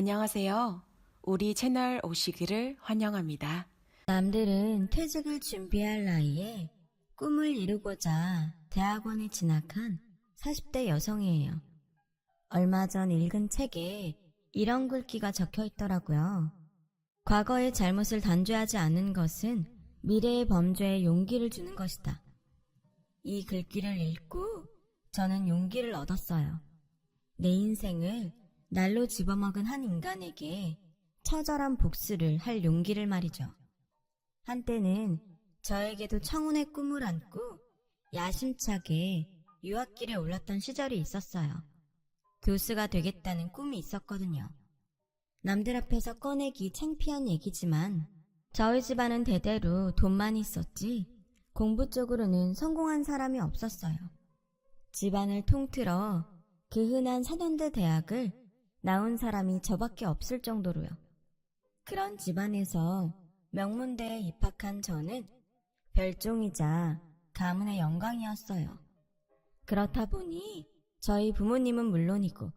안녕하세요. 우리 채널 오시기를 환영합니다. 남들은 퇴직을 준비할 나이에 꿈을 이루고자 대학원에 진학한 40대 여성이에요. 얼마 전 읽은 책에 이런 글귀가 적혀 있더라고요. 과거의 잘못을 단죄하지 않는 것은 미래의 범죄에 용기를 주는 것이다. 이 글귀를 읽고 저는 용기를 얻었어요. 내 인생을 날로 집어먹은 한 인간에게 처절한 복수를 할 용기를 말이죠. 한때는 저에게도 청운의 꿈을 안고 야심차게 유학길에 올랐던 시절이 있었어요. 교수가 되겠다는 꿈이 있었거든요. 남들 앞에서 꺼내기 창피한 얘기지만 저희 집안은 대대로 돈만 있었지 공부 쪽으로는 성공한 사람이 없었어요. 집안을 통틀어 그 흔한 사단대 대학을 나온 사람이 저밖에 없을 정도로요. 그런 집안에서 명문대에 입학한 저는 별종이자 가문의 영광이었어요. 그렇다 보니 저희 부모님은 물론이고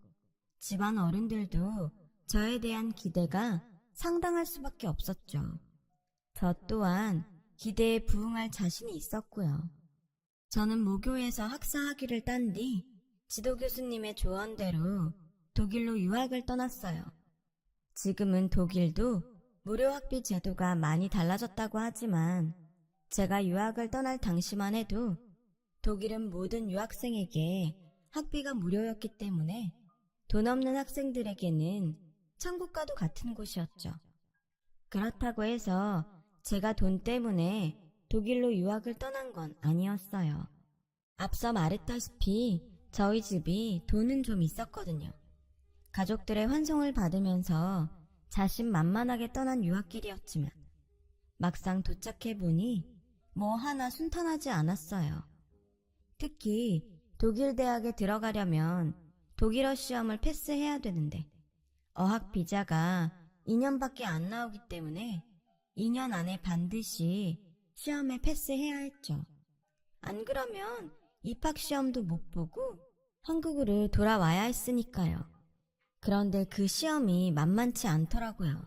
집안 어른들도 저에 대한 기대가 상당할 수밖에 없었죠. 저 또한 기대에 부응할 자신이 있었고요. 저는 모교에서 학사 학위를 딴 뒤 지도교수님의 조언대로 독일로 유학을 떠났어요. 지금은 독일도 무료 학비 제도가 많이 달라졌다고 하지만 제가 유학을 떠날 당시만 해도 독일은 모든 유학생에게 학비가 무료였기 때문에 돈 없는 학생들에게는 천국과도 같은 곳이었죠. 그렇다고 해서 제가 돈 때문에 독일로 유학을 떠난 건 아니었어요. 앞서 말했다시피 저희 집이 돈은 좀 있었거든요. 가족들의 환송을 받으면서 자신만만하게 떠난 유학길이었지만 막상 도착해보니 뭐 하나 순탄하지 않았어요. 특히 독일 대학에 들어가려면 독일어 시험을 패스해야 되는데 어학 비자가 2년밖에 안 나오기 때문에 2년 안에 반드시 시험에 패스해야 했죠. 안 그러면 입학시험도 못 보고 한국으로 돌아와야 했으니까요. 그런데 그 시험이 만만치 않더라고요.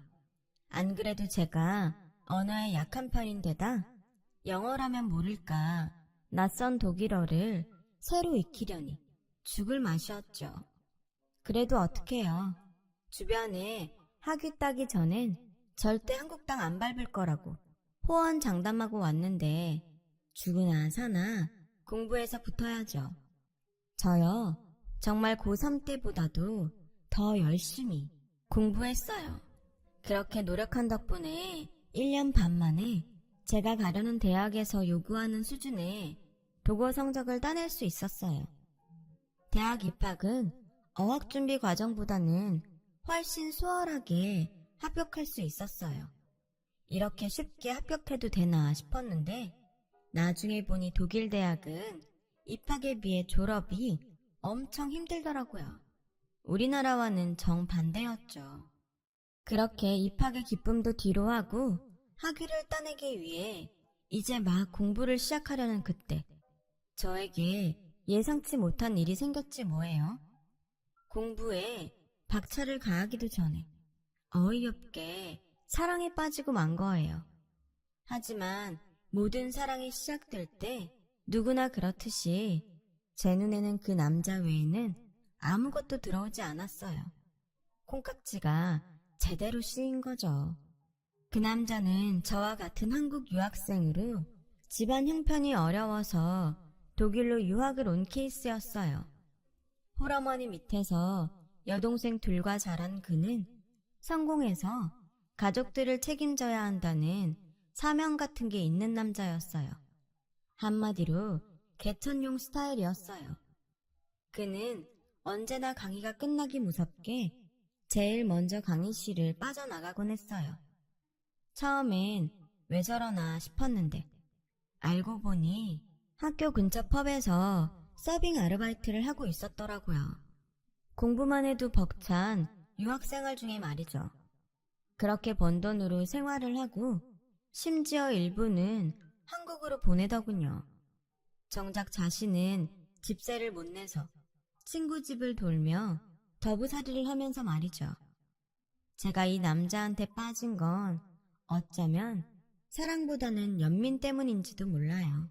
안 그래도 제가 언어에 약한 편인데다 영어라면 모를까 낯선 독일어를 새로 익히려니 죽을 맛이었죠. 그래도 어떡해요. 주변에 학위 따기 전엔 절대 한국 땅 안 밟을 거라고 호언장담하고 왔는데 죽으나 사나 공부해서 붙어야죠. 저요, 정말 고3 때보다도 더 열심히 공부했어요. 그렇게 노력한 덕분에 1년 반 만에 제가 가려는 대학에서 요구하는 수준의 독어 성적을 따낼 수 있었어요. 대학 입학은 어학준비 과정보다는 훨씬 수월하게 합격할 수 있었어요. 이렇게 쉽게 합격해도 되나 싶었는데 나중에 보니 독일 대학은 입학에 비해 졸업이 엄청 힘들더라고요. 우리나라와는 정반대였죠. 그렇게 입학의 기쁨도 뒤로하고 학위를 따내기 위해 이제 막 공부를 시작하려는 그때 저에게 예상치 못한 일이 생겼지 뭐예요. 공부에 박차를 가하기도 전에 어이없게 사랑에 빠지고 만 거예요. 하지만 모든 사랑이 시작될 때 누구나 그렇듯이 제 눈에는 그 남자 외에는 아무것도 들어오지 않았어요. 콩깍지가 제대로 씌인 거죠. 그 남자는 저와 같은 한국 유학생으로 집안 형편이 어려워서 독일로 유학을 온 케이스였어요. 홀어머니 밑에서 여동생 둘과 자란 그는 성공해서 가족들을 책임져야 한다는 사명 같은 게 있는 남자였어요. 한마디로 개천용 스타일이었어요. 그는 언제나 강의가 끝나기 무섭게 제일 먼저 강의실을 빠져나가곤 했어요. 처음엔 왜 저러나 싶었는데 알고 보니 학교 근처 펍에서 서빙 아르바이트를 하고 있었더라고요. 공부만 해도 벅찬 유학생활 중에 말이죠. 그렇게 번 돈으로 생활을 하고 심지어 일부는 한국으로 보내더군요. 정작 자신은 집세를 못 내서 친구 집을 돌며 더부살이를 하면서 말이죠. 제가 이 남자한테 빠진 건 어쩌면 사랑보다는 연민 때문인지도 몰라요.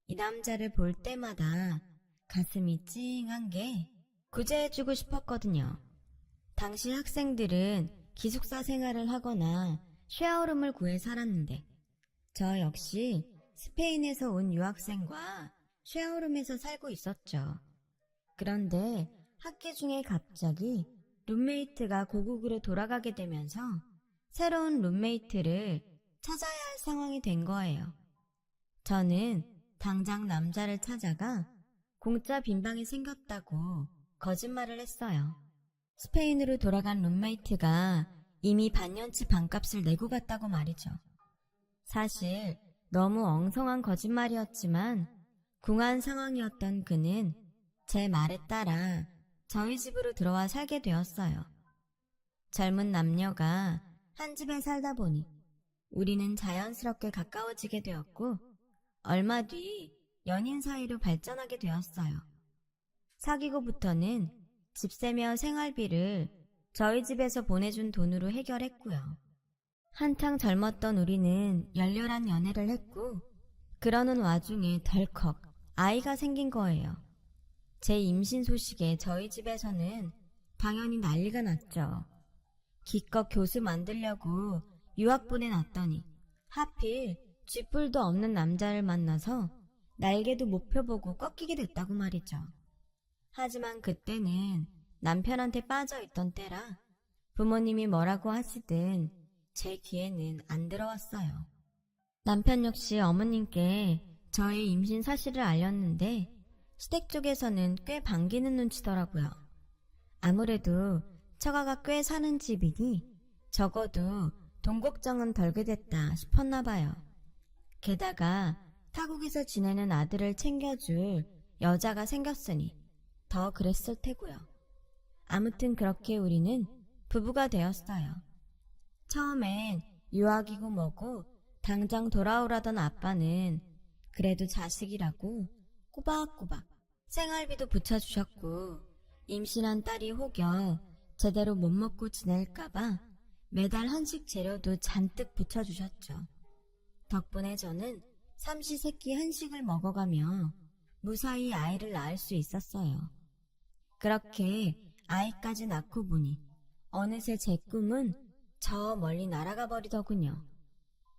이 남자를 볼 때마다 가슴이 찡한 게 구제해주고 싶었거든요. 당시 학생들은 기숙사 생활을 하거나 쉐어룸을 구해 살았는데 저 역시 스페인에서 온 유학생과 쉐어룸에서 살고 있었죠. 그런데 학기 중에 갑자기 룸메이트가 고국으로 돌아가게 되면서 새로운 룸메이트를 찾아야 할 상황이 된 거예요. 저는 당장 남자를 찾아가 공짜 빈방이 생겼다고 거짓말을 했어요. 스페인으로 돌아간 룸메이트가 이미 반년치 반값을 내고 갔다고 말이죠. 사실 너무 엉성한 거짓말이었지만 궁한 상황이었던 그는 제 말에 따라 저희 집으로 들어와 살게 되었어요. 젊은 남녀가 한 집에 살다 보니 우리는 자연스럽게 가까워지게 되었고 얼마 뒤 연인 사이로 발전하게 되었어요. 사귀고부터는 집세며 생활비를 저희 집에서 보내준 돈으로 해결했고요. 한창 젊었던 우리는 열렬한 연애를 했고 그러는 와중에 덜컥 아이가 생긴 거예요. 제 임신 소식에 저희 집에서는 당연히 난리가 났죠. 기껏 교수 만들려고 유학 보내놨더니 하필 쥐뿔도 없는 남자를 만나서 날개도 못 펴보고 꺾이게 됐다고 말이죠. 하지만 그때는 남편한테 빠져있던 때라 부모님이 뭐라고 하시든 제 귀에는 안 들어왔어요. 남편 역시 어머님께 저의 임신 사실을 알렸는데 시댁 쪽에서는 꽤 반기는 눈치더라고요. 아무래도 처가가 꽤 사는 집이니 적어도 돈 걱정은 덜게 됐다 싶었나 봐요. 게다가 타국에서 지내는 아들을 챙겨줄 여자가 생겼으니 더 그랬을 테고요. 아무튼 그렇게 우리는 부부가 되었어요. 처음엔 유학이고 뭐고 당장 돌아오라던 아빠는 그래도 자식이라고 꼬박꼬박 생활비도 붙여주셨고 임신한 딸이 혹여 제대로 못 먹고 지낼까봐 매달 한식 재료도 잔뜩 붙여주셨죠. 덕분에 저는 삼시세끼 한식을 먹어가며 무사히 아이를 낳을 수 있었어요. 그렇게 아이까지 낳고 보니 어느새 제 꿈은 저 멀리 날아가 버리더군요.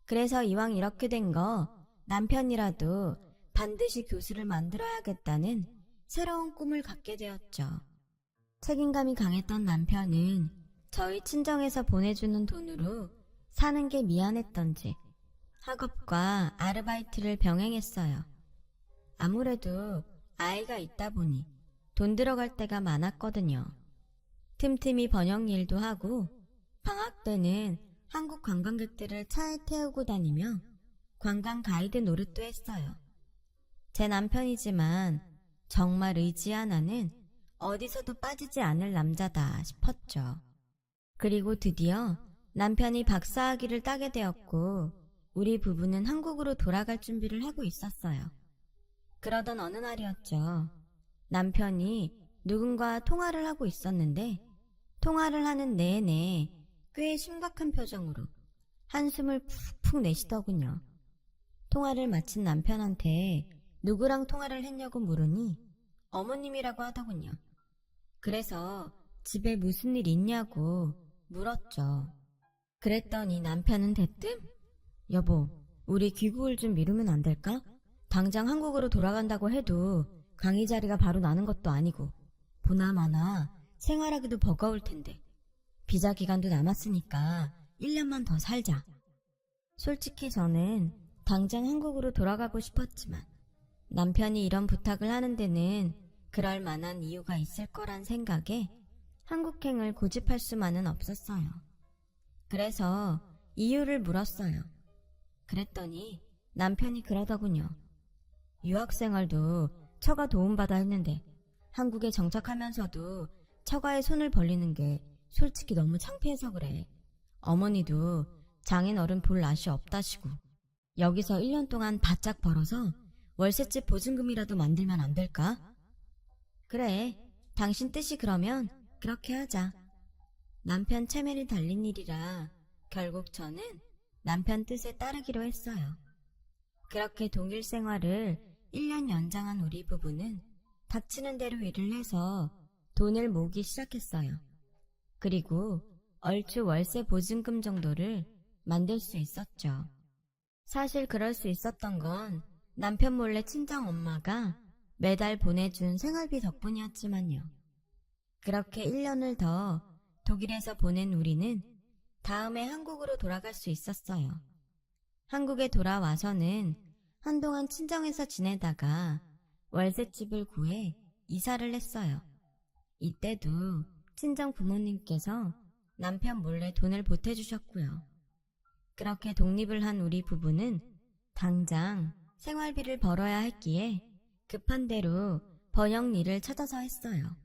그래서 이왕 이렇게 된 거 남편이라도 반드시 교수를 만들어야겠다는 새로운 꿈을 갖게 되었죠. 책임감이 강했던 남편은 저희 친정에서 보내주는 돈으로 사는 게 미안했던지 학업과 아르바이트를 병행했어요. 아무래도 아이가 있다 보니 돈 들어갈 때가 많았거든요. 틈틈이 번역 일도 하고 방학 때는 한국 관광객들을 차에 태우고 다니며 관광 가이드 노릇도 했어요. 제 남편이지만 정말 의지 하나는 어디서도 빠지지 않을 남자다 싶었죠. 그리고 드디어 남편이 박사학위를 따게 되었고 우리 부부는 한국으로 돌아갈 준비를 하고 있었어요. 그러던 어느 날이었죠. 남편이 누군가 통화를 하고 있었는데 통화를 하는 내내 꽤 심각한 표정으로 한숨을 푹푹 내쉬더군요. 통화를 마친 남편한테 누구랑 통화를 했냐고 물으니 어머님이라고 하더군요. 그래서 집에 무슨 일 있냐고 물었죠. 그랬더니 남편은 대뜸 여보, 우리 귀국을 좀 미루면 안 될까? 당장 한국으로 돌아간다고 해도 강의 자리가 바로 나는 것도 아니고 보나마나 생활하기도 버거울 텐데 비자 기간도 남았으니까 1년만 더 살자. 솔직히 저는 당장 한국으로 돌아가고 싶었지만 남편이 이런 부탁을 하는 데는 그럴 만한 이유가 있을 거란 생각에 한국행을 고집할 수만은 없었어요. 그래서 이유를 물었어요. 그랬더니 남편이 그러더군요. 유학생활도 처가 도움받아 했는데 한국에 정착하면서도 처가에 손을 벌리는 게 솔직히 너무 창피해서 그래. 어머니도 장인어른 볼 낯이 없다시고 여기서 1년 동안 바짝 벌어서 월세집 보증금이라도 만들면 안 될까? 그래, 당신 뜻이 그러면 그렇게 하자. 남편 체면이 달린 일이라 결국 저는 남편 뜻에 따르기로 했어요. 그렇게 동일 생활을 1년 연장한 우리 부부는 닥치는 대로 일을 해서 돈을 모으기 시작했어요. 그리고 얼추 월세 보증금 정도를 만들 수 있었죠. 사실 그럴 수 있었던 건 남편 몰래 친정 엄마가 매달 보내준 생활비 덕분이었지만요. 그렇게 1년을 더 독일에서 보낸 우리는 다음에 한국으로 돌아갈 수 있었어요. 한국에 돌아와서는 한동안 친정에서 지내다가 월세집을 구해 이사를 했어요. 이때도 친정 부모님께서 남편 몰래 돈을 보태주셨고요. 그렇게 독립을 한 우리 부부는 당장 생활비를 벌어야 했기에 급한 대로 번역 일을 찾아서 했어요.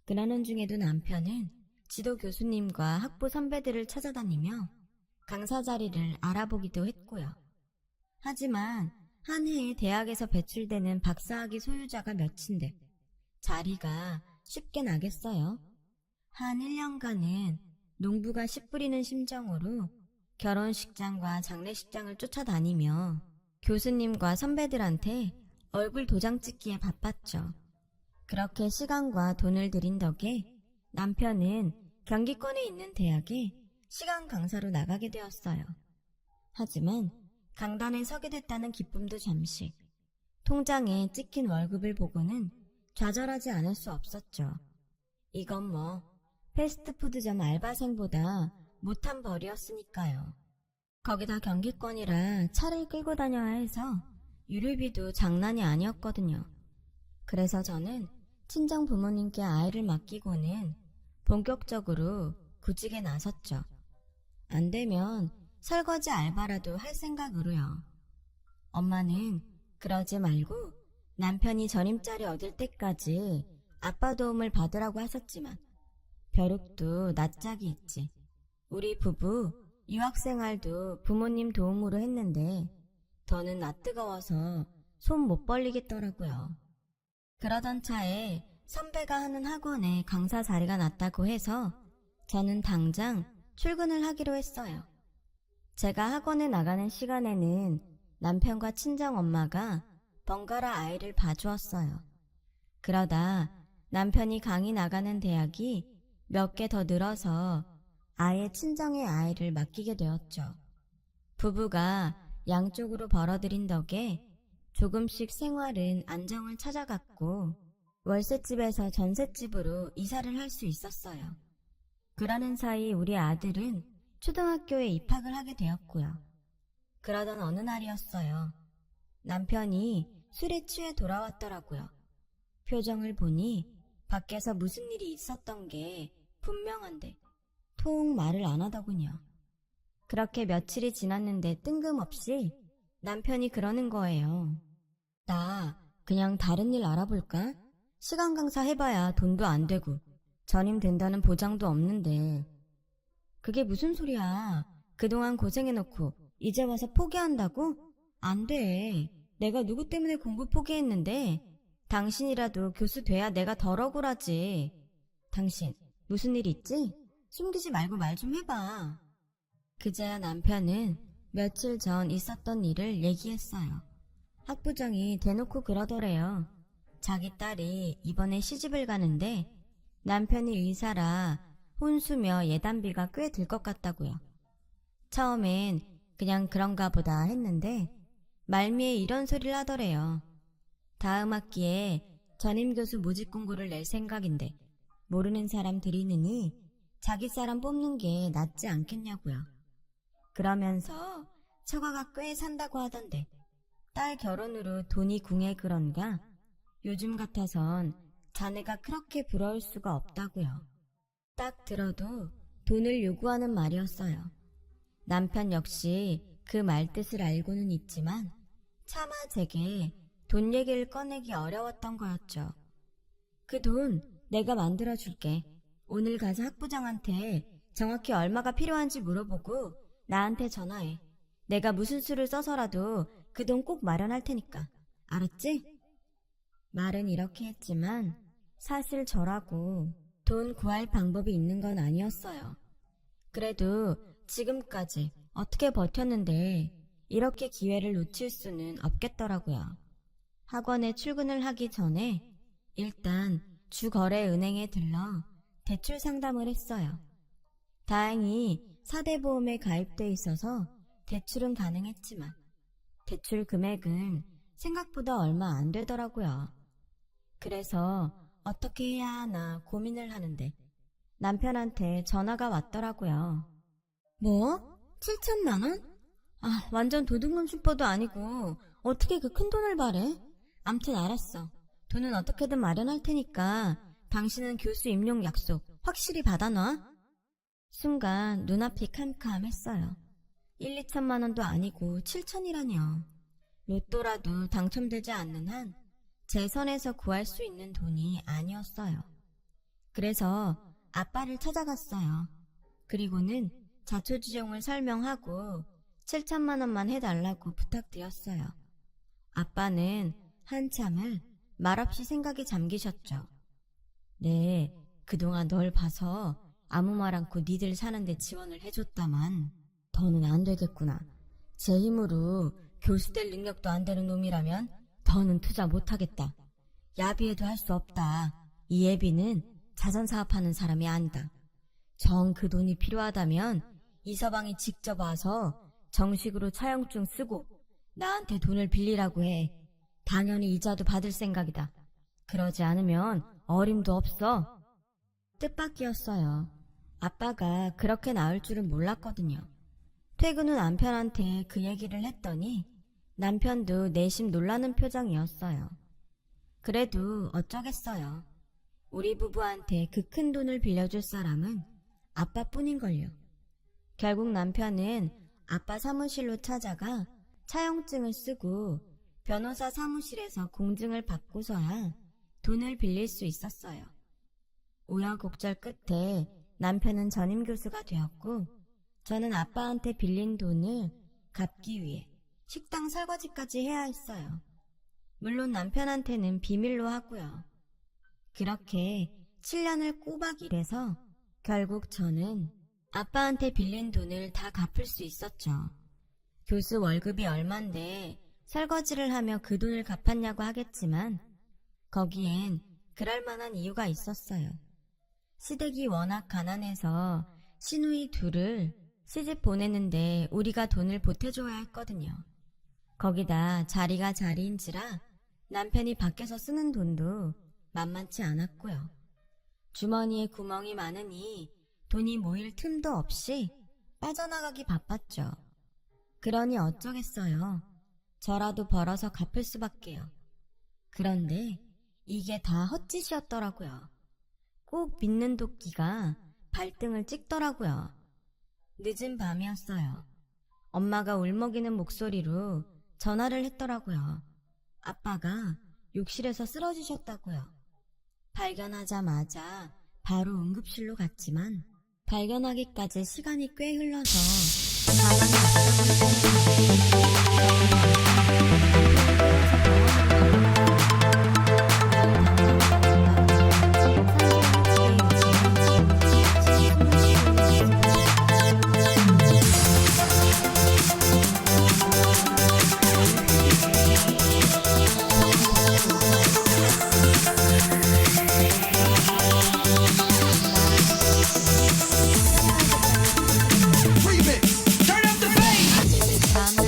그러는 중에도 남편은 지도 교수님과 학부 선배들을 찾아다니며 강사 자리를 알아보기도 했고요. 하지만 한 해에 대학에서 배출되는 박사학위 소유자가 몇인데 자리가 쉽게 나겠어요. 한 1년간은 농부가 씨 뿌리는 심정으로 결혼식장과 장례식장을 쫓아다니며 교수님과 선배들한테 얼굴 도장 찍기에 바빴죠. 그렇게 시간과 돈을 들인 덕에 남편은 경기권에 있는 대학에 시간 강사로 나가게 되었어요. 하지만 강단에 서게 됐다는 기쁨도 잠시, 통장에 찍힌 월급을 보고는 좌절하지 않을 수 없었죠. 이건 뭐 패스트푸드점 알바생보다 못한 벌이었으니까요. 거기다 경기권이라 차를 끌고 다녀야 해서 유류비도 장난이 아니었거든요. 그래서 저는 친정 부모님께 아이를 맡기고는 본격적으로 구직에 나섰죠. 안 되면 설거지 알바라도 할 생각으로요. 엄마는 그러지 말고 남편이 전임자리 얻을 때까지 아빠 도움을 받으라고 하셨지만 벼룩도 낯짝이 있지. 우리 부부 유학생활도 부모님 도움으로 했는데 더는 낯뜨거워서 손 못 벌리겠더라고요. 그러던 차에 선배가 하는 학원에 강사 자리가 났다고 해서 저는 당장 출근을 하기로 했어요. 제가 학원에 나가는 시간에는 남편과 친정엄마가 번갈아 아이를 봐주었어요. 그러다 남편이 강의 나가는 대학이 몇 개 더 늘어서 아예 친정의 아이를 맡기게 되었죠. 부부가 양쪽으로 벌어들인 덕에 조금씩 생활은 안정을 찾아갔고 월세집에서 전셋집으로 이사를 할 수 있었어요. 그러는 사이 우리 아들은 초등학교에 입학을 하게 되었고요. 그러던 어느 날이었어요. 남편이 술에 취해 돌아왔더라고요. 표정을 보니 밖에서 무슨 일이 있었던 게 분명한데 통 말을 안 하더군요. 그렇게 며칠이 지났는데 뜬금없이 남편이 그러는 거예요. 나 그냥 다른 일 알아볼까? 시간 강사 해봐야 돈도 안 되고 전임 된다는 보장도 없는데. 그게 무슨 소리야. 그동안 고생해놓고 이제 와서 포기한다고? 안 돼. 내가 누구 때문에 공부 포기했는데 당신이라도 교수 돼야 내가 덜 억울하지. 당신 무슨 일 있지? 숨기지 말고 말 좀 해봐. 그제야 남편은 며칠 전 있었던 일을 얘기했어요. 학부장이 대놓고 그러더래요. 자기 딸이 이번에 시집을 가는데 남편이 의사라 혼수며 예단비가 꽤 들 것 같다고요. 처음엔 그냥 그런가 보다 했는데 말미에 이런 소리를 하더래요. 다음 학기에 전임교수 모집 공고를 낼 생각인데 모르는 사람 들이느니 자기 사람 뽑는 게 낫지 않겠냐고요. 그러면서 처가가 꽤 산다고 하던데 딸 결혼으로 돈이 궁해 그런가 요즘 같아선 자네가 그렇게 부러울 수가 없다고요. 딱 들어도 돈을 요구하는 말이었어요. 남편 역시 그 말뜻을 알고는 있지만 차마 제게 돈 얘기를 꺼내기 어려웠던 거였죠. 그 돈 내가 만들어줄게. 오늘 가서 학부장한테 정확히 얼마가 필요한지 물어보고 나한테 전화해. 내가 무슨 수를 써서라도 그 돈 꼭 마련할 테니까. 알았지? 말은 이렇게 했지만 사실 저라고 돈 구할 방법이 있는 건 아니었어요. 그래도 지금까지 어떻게 버텼는데 이렇게 기회를 놓칠 수는 없겠더라고요. 학원에 출근을 하기 전에 일단 주거래은행에 들러 대출 상담을 했어요. 다행히 4대 보험에 가입돼 있어서 대출은 가능했지만 대출 금액은 생각보다 얼마 안 되더라고요. 그래서 어떻게 해야 하나 고민을 하는데 남편한테 전화가 왔더라고요. 뭐? 7천만 원? 아, 완전 도둑놈 슈퍼도 아니고 어떻게 그 큰 돈을 바래? 암튼 알았어. 돈은 어떻게든 마련할 테니까 당신은 교수 임용 약속 확실히 받아놔. 순간 눈앞이 캄캄했어요. 1, 2천만 원도 아니고 7천이라뇨. 로또라도 당첨되지 않는 한 제 선에서 구할 수 있는 돈이 아니었어요. 그래서 아빠를 찾아갔어요. 그리고는 자초지종을 설명하고 7천만 원만 해달라고 부탁드렸어요. 아빠는 한참을 말없이 생각에 잠기셨죠. 네, 그동안 널 봐서 아무 말 않고 니들 사는데 지원을 해줬다만 더는 안 되겠구나. 제 힘으로 교수 될 능력도 안 되는 놈이라면 더는 투자 못하겠다. 야비해도 할 수 없다. 이 애비는 자선사업하는 사람이 아니다. 정 그 돈이 필요하다면 이서방이 직접 와서 정식으로 차용증 쓰고 나한테 돈을 빌리라고 해. 당연히 이자도 받을 생각이다. 그러지 않으면 어림도 없어. 뜻밖이었어요. 아빠가 그렇게 나올 줄은 몰랐거든요. 퇴근 후 남편한테 그 얘기를 했더니 남편도 내심 놀라는 표정이었어요. 그래도 어쩌겠어요. 우리 부부한테 그 큰 돈을 빌려줄 사람은 아빠뿐인걸요. 결국 남편은 아빠 사무실로 찾아가 차용증을 쓰고 변호사 사무실에서 공증을 받고서야 돈을 빌릴 수 있었어요. 우여곡절 끝에 남편은 전임 교수가 되었고 저는 아빠한테 빌린 돈을 갚기 위해 식당 설거지까지 해야 했어요. 물론 남편한테는 비밀로 하고요. 그렇게 7년을 꼬박 일해서 결국 저는 아빠한테 빌린 돈을 다 갚을 수 있었죠. 교수 월급이 얼만데 설거지를 하며 그 돈을 갚았냐고 하겠지만 거기엔 그럴 만한 이유가 있었어요. 시댁이 워낙 가난해서 시누이 둘을 시집 보내는데 우리가 돈을 보태줘야 했거든요. 거기다 자리가 자리인지라 남편이 밖에서 쓰는 돈도 만만치 않았고요. 주머니에 구멍이 많으니 돈이 모일 틈도 없이 빠져나가기 바빴죠. 그러니 어쩌겠어요. 저라도 벌어서 갚을 수밖에요. 그런데 이게 다 헛짓이었더라고요. 꼭 믿는 도끼가 발등을 찍더라고요. 늦은 밤이었어요. 엄마가 울먹이는 목소리로 전화를 했더라고요. 아빠가 욕실에서 쓰러지셨다고요. 발견하자마자 바로 응급실로 갔지만 발견하기까지 시간이 꽤 흘러서 Remix. Turn up the bass. 다음날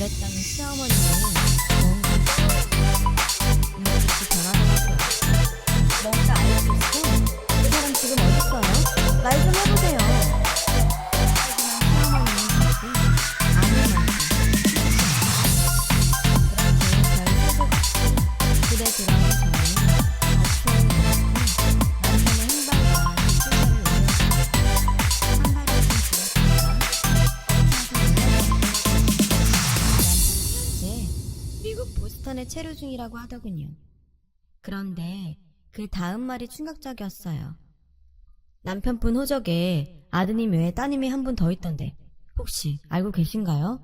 그랬더니 시어머니는 뭔가 눈빛이 변하더라고요. 뭔가 알고 있어? 그 사람 지금 어딨어요? 말 좀 해보세요. 하지만 시어머니는 다시 아무 말도. 그렇게 별세도 집에 들어온 저는 다투어 있는 남편의 행방과 수사를 올려서 한 발을 좀 들었다가 현재 미국 보스턴에 체류 중이라고 하더군요. 그런데 그 다음 말이 충격적이었어요. 남편분 호적에 아드님 외에 따님이 한 분 더 있던데 혹시 알고 계신가요?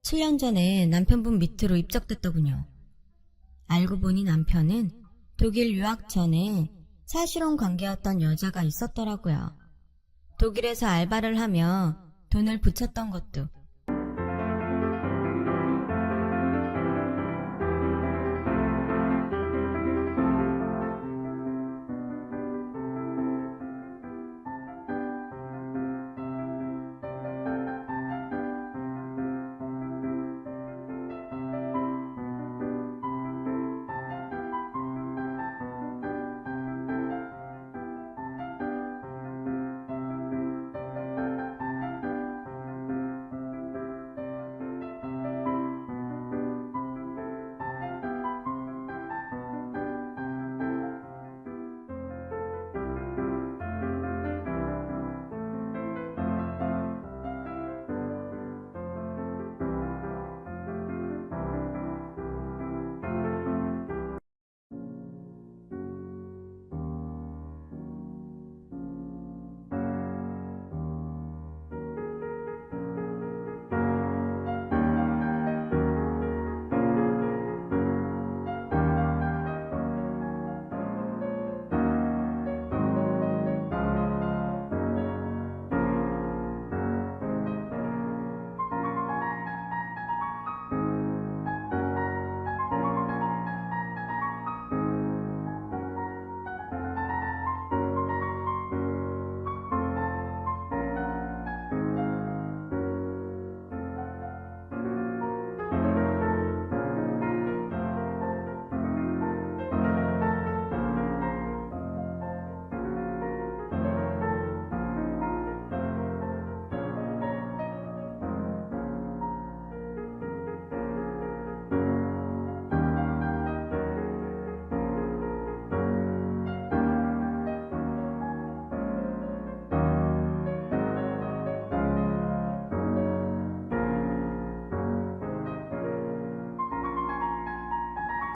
7년 전에 남편분 밑으로 입적됐더군요. 알고 보니 남편은 독일 유학 전에 사실혼 관계였던 여자가 있었더라고요. 독일에서 알바를 하며 돈을 붙였던 것도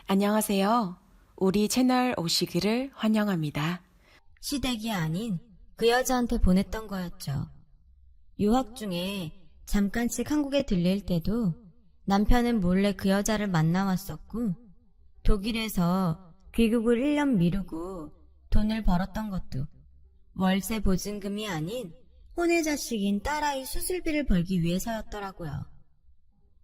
안녕하세요. 우리 채널 오시기를 환영합니다. 시댁이 아닌 그 여자한테 보냈던 거였죠. 유학 중에 잠깐씩 한국에 들릴 때도 남편은 몰래 그 여자를 만나왔었고 독일에서 귀국을 1년 미루고 돈을 벌었던 것도 월세 보증금이 아닌 혼외 자식인 딸아이 수술비를 벌기 위해서였더라고요.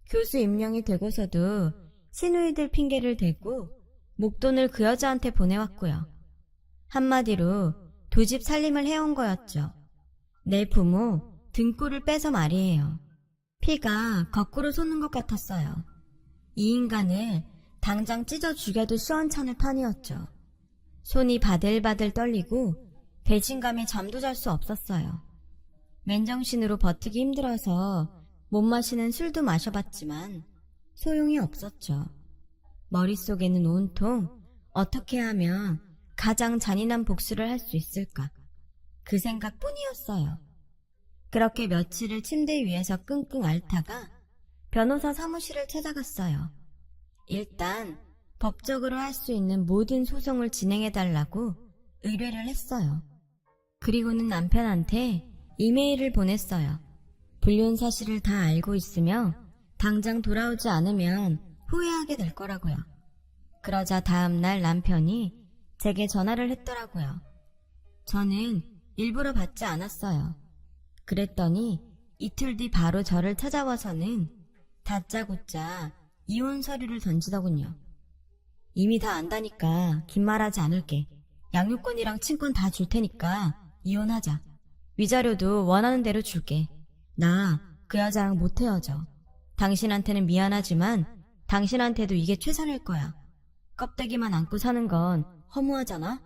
교수 임명이 되고서도 시누이들 핑계를 대고 목돈을 그 여자한테 보내왔고요. 한마디로 두 집 살림을 해온 거였죠. 내 부모 등골을 빼서 말이에요. 피가 거꾸로 솟는 것 같았어요. 이 인간을 당장 찢어 죽여도 시원찮을 판이었죠. 손이 바들바들 떨리고 배신감에 잠도 잘 수 없었어요. 맨정신으로 버티기 힘들어서 못 마시는 술도 마셔봤지만 소용이 없었죠. 머릿속에는 온통 어떻게 하면 가장 잔인한 복수를 할 수 있을까? 그 생각뿐이었어요. 그렇게 며칠을 침대 위에서 끙끙 앓다가 변호사 사무실을 찾아갔어요. 일단 법적으로 할 수 있는 모든 소송을 진행해달라고 의뢰를 했어요. 그리고는 남편한테 이메일을 보냈어요. 불륜 사실을 다 알고 있으며 당장 돌아오지 않으면 후회하게 될 거라고요. 그러자 다음날 남편이 제게 전화를 했더라고요. 저는 일부러 받지 않았어요. 그랬더니 이틀 뒤 바로 저를 찾아와서는 다짜고짜 이혼 서류를 던지더군요. 이미 다 안다니까 긴 말하지 않을게. 양육권이랑 친권 다 줄 테니까 이혼하자. 위자료도 원하는 대로 줄게. 나 그 여자랑 못 헤어져. 당신한테는 미안하지만 당신한테도 이게 최선일 거야. 껍데기만 안고 사는 건 허무하잖아?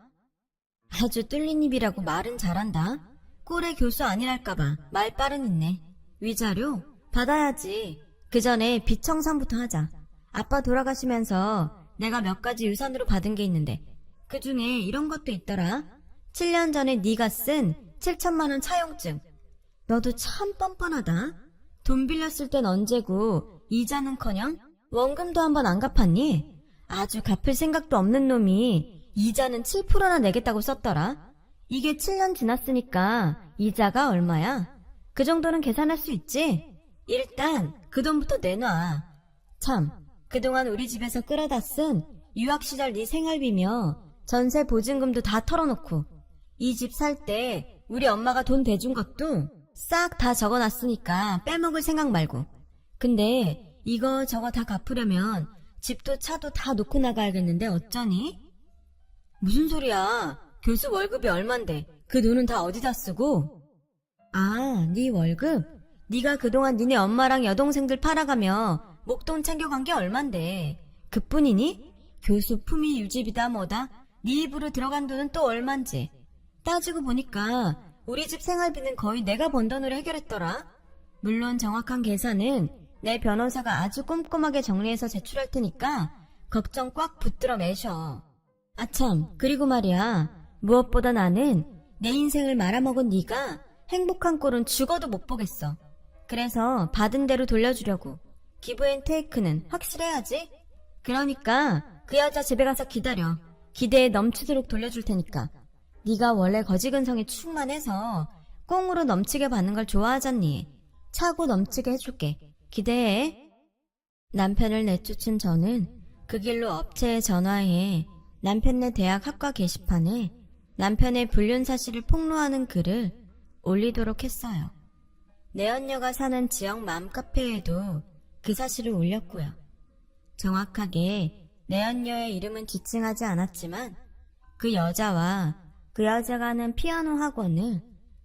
아주 뚫린 입이라고 말은 잘한다. 꼴의 교수 아니랄까봐 말 빠른 있네. 위자료? 받아야지. 그 전에 빚 청산부터 하자. 아빠 돌아가시면서 내가 몇 가지 유산으로 받은 게 있는데 그 중에 이런 것도 있더라. 7년 전에 네가 쓴 7천만 원 차용증. 너도 참 뻔뻔하다. 돈 빌렸을 땐 언제고 이자는커녕 원금도 한번 안 갚았니? 아주 갚을 생각도 없는 놈이 이자는 7%나 내겠다고 썼더라. 이게 7년 지났으니까 이자가 얼마야? 그 정도는 계산할 수 있지? 일단 그 돈부터 내놔. 참, 그동안 우리 집에서 끌어다 쓴 유학 시절 네 생활비며 전세 보증금도 다 털어놓고 이 집 살 때 우리 엄마가 돈 대준 것도 싹 다 적어놨으니까 빼먹을 생각 말고. 근데 이거 저거 다 갚으려면 집도 차도 다 놓고 나가야겠는데 어쩌니? 무슨 소리야. 교수 월급이 얼만데 그 돈은 다 어디다 쓰고? 아, 네 월급? 네가 그동안 니네 엄마랑 여동생들 팔아가며 목돈 챙겨간 게 얼만데 그뿐이니? 교수 품위 유지비다 뭐다? 네 입으로 들어간 돈은 또 얼만지. 따지고 보니까 우리 집 생활비는 거의 내가 번 돈으로 해결했더라. 물론 정확한 계산은 내 변호사가 아주 꼼꼼하게 정리해서 제출할 테니까 걱정 꽉 붙들어 매셔. 아참, 그리고 말이야. 무엇보다 나는 내 인생을 말아먹은 네가 행복한 꼴은 죽어도 못 보겠어. 그래서 받은 대로 돌려주려고. 기브앤테이크는 확실해야지. 그러니까 그 여자 집에 가서 기다려. 기대에 넘치도록 돌려줄 테니까. 네가 원래 거지근성이 충만해서 꽁으로 넘치게 받는 걸 좋아하잖니. 차고 넘치게 해줄게. 기대해. 남편을 내쫓은 저는 그 길로 업체에 전화해 남편네 대학 학과 게시판에 남편의 불륜 사실을 폭로하는 글을 올리도록 했어요. 내언녀가 사는 지역 맘카페에도 그 사실을 올렸고요. 정확하게 내언녀의 이름은 지칭하지 않았지만 그 여자와 그 여자가 하는 피아노 학원을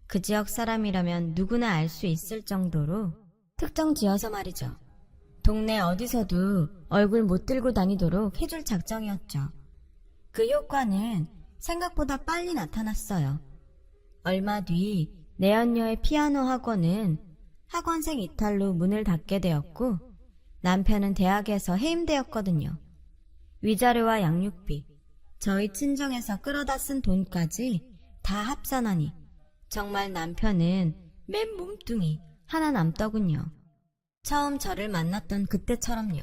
그 지역 사람이라면 누구나 알 수 있을 정도로 특정 지어서 말이죠. 동네 어디서도 얼굴 못 들고 다니도록 해줄 작정이었죠. 그 효과는 생각보다 빨리 나타났어요. 얼마 뒤 내언녀의 피아노 학원은 학원생 이탈로 문을 닫게 되었고 남편은 대학에서 해임되었거든요. 위자료와 양육비, 저희 친정에서 끌어다 쓴 돈까지 다 합산하니 정말 남편은 맨 몸뚱이 하나 남더군요. 처음 저를 만났던 그때처럼요.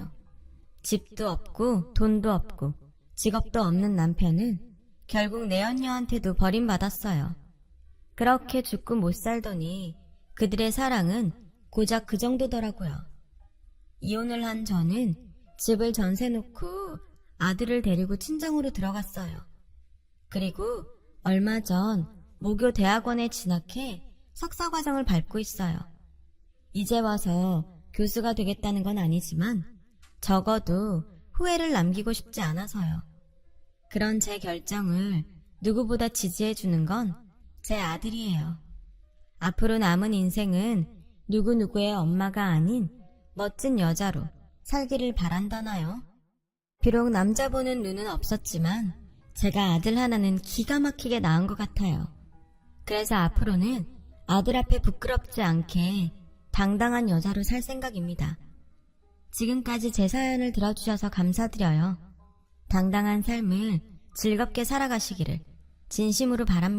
집도 없고 돈도 없고 직업도 없는 남편은 결국 내언녀한테도 버림받았어요. 그렇게 죽고 못 살더니 그들의 사랑은 고작 그 정도더라고요. 이혼을 한 저는 집을 전세 놓고 아들을 데리고 친정으로 들어갔어요. 그리고 얼마 전 모교 대학원에 진학해 석사과정을 밟고 있어요. 이제 와서 교수가 되겠다는 건 아니지만 적어도 후회를 남기고 싶지 않아서요. 그런 제 결정을 누구보다 지지해주는 건 제 아들이에요. 앞으로 남은 인생은 누구누구의 엄마가 아닌 멋진 여자로 살기를 바란다나요? 비록 남자 보는 눈은 없었지만 제가 아들 하나는 기가 막히게 낳은 것 같아요. 그래서 앞으로는 아들 앞에 부끄럽지 않게 당당한 여자로 살 생각입니다. 지금까지 제 사연을 들어주셔서 감사드려요. 당당한 삶을 즐겁게 살아가시기를 진심으로 바랍니다.